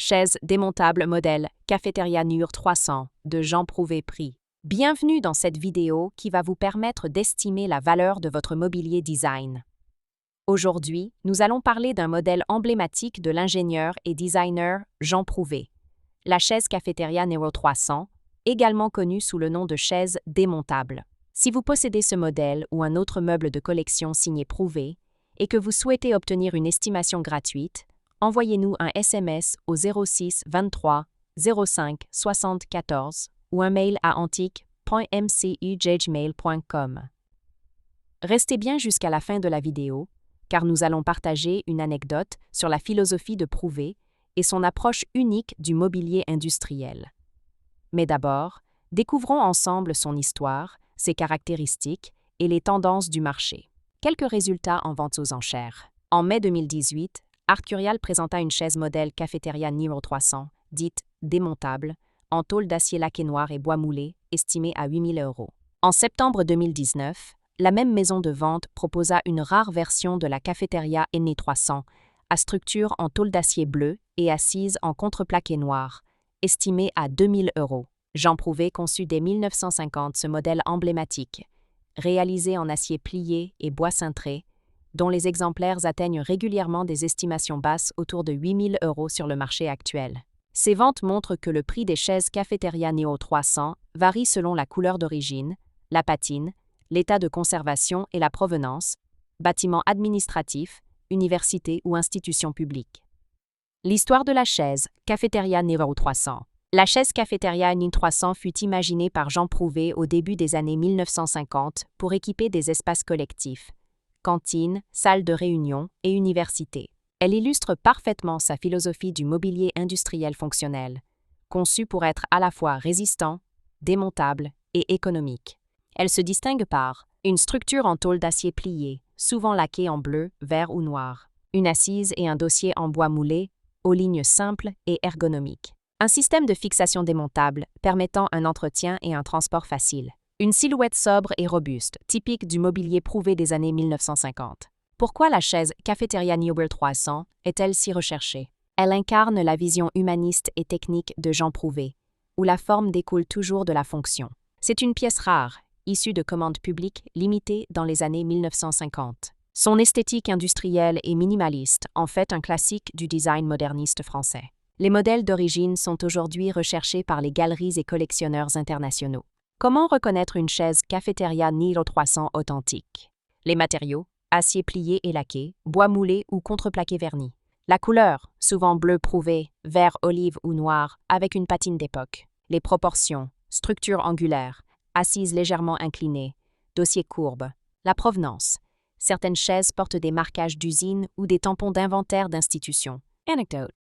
Chaise démontable modèle Cafeteria NUR 300 de Jean Prouvé prix. Bienvenue dans cette vidéo qui va vous permettre d'estimer la valeur de votre mobilier design. Aujourd'hui, nous allons parler d'un modèle emblématique de l'ingénieur et designer Jean Prouvé, la chaise Cafeteria NUR 300, également connue sous le nom de chaise démontable. Si vous possédez ce modèle ou un autre meuble de collection signé Prouvé et que vous souhaitez obtenir une estimation gratuite, envoyez-nous un SMS au 06 23 05 74 ou un mail à antique.mcujagemail.com. Restez bien jusqu'à la fin de la vidéo, car nous allons partager une anecdote sur la philosophie de Prouvé et son approche unique du mobilier industriel. Mais d'abord, découvrons ensemble son histoire, ses caractéristiques et les tendances du marché. Quelques résultats en vente aux enchères. En mai 2018, Arcurial présenta une chaise modèle Cafeteria NUR 300, dite démontable, en tôle d'acier laqué noir et bois moulé, estimée à 8 000 €. En septembre 2019, la même maison de vente proposa une rare version de la Cafeteria NUR 300, à structure en tôle d'acier bleu et assise en contreplaqué noir, estimée à 2 000 €. Jean Prouvé conçut dès 1950 ce modèle emblématique, réalisé en acier plié et bois cintré, dont les exemplaires atteignent régulièrement des estimations basses autour de 8 000 € sur le marché actuel. Ces ventes montrent que le prix des chaises Cafeteria NUR 300 varie selon la couleur d'origine, la patine, l'état de conservation et la provenance, bâtiment administratif, université ou institution publique. L'histoire de la chaise Cafeteria NUR 300. La chaise Cafeteria NUR 300 fut imaginée par Jean Prouvé au début des années 1950 pour équiper des espaces collectifs, cantines, salles de réunion et universités. Elle illustre parfaitement sa philosophie du mobilier industriel fonctionnel, conçu pour être à la fois résistant, démontable et économique. Elle se distingue par une structure en tôle d'acier plié, souvent laquée en bleu, vert ou noir, une assise et un dossier en bois moulé, aux lignes simples et ergonomiques, un système de fixation démontable permettant un entretien et un transport facile. Une silhouette sobre et robuste, typique du mobilier Prouvé des années 1950. Pourquoi la chaise Cafeteria NUR 300 est-elle si recherchée? Elle incarne la vision humaniste et technique de Jean Prouvé, où la forme découle toujours de la fonction. C'est une pièce rare, issue de commandes publiques limitées dans les années 1950. Son esthétique industrielle et minimaliste en fait un classique du design moderniste français. Les modèles d'origine sont aujourd'hui recherchés par les galeries et collectionneurs internationaux. Comment reconnaître une chaise Cafeteria NUR 300 authentique? Les matériaux, acier plié et laqué, bois moulé ou contreplaqué verni. La couleur, souvent bleu Prouvé, vert olive ou noir, avec une patine d'époque. Les proportions, structure angulaire, assise légèrement inclinée, dossier courbe. La provenance. Certaines chaises portent des marquages d'usine ou des tampons d'inventaire d'institution. Anecdote.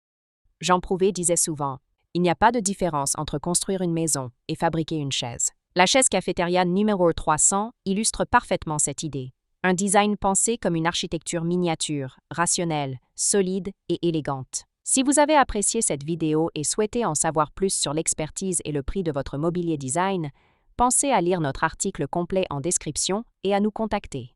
Jean Prouvé disait souvent, « Il n'y a pas de différence entre construire une maison et fabriquer une chaise ». La chaise Cafeteria NUR 300 illustre parfaitement cette idée. Un design pensé comme une architecture miniature, rationnelle, solide et élégante. Si vous avez apprécié cette vidéo et souhaitez en savoir plus sur l'expertise et le prix de votre mobilier design, pensez à lire notre article complet en description et à nous contacter.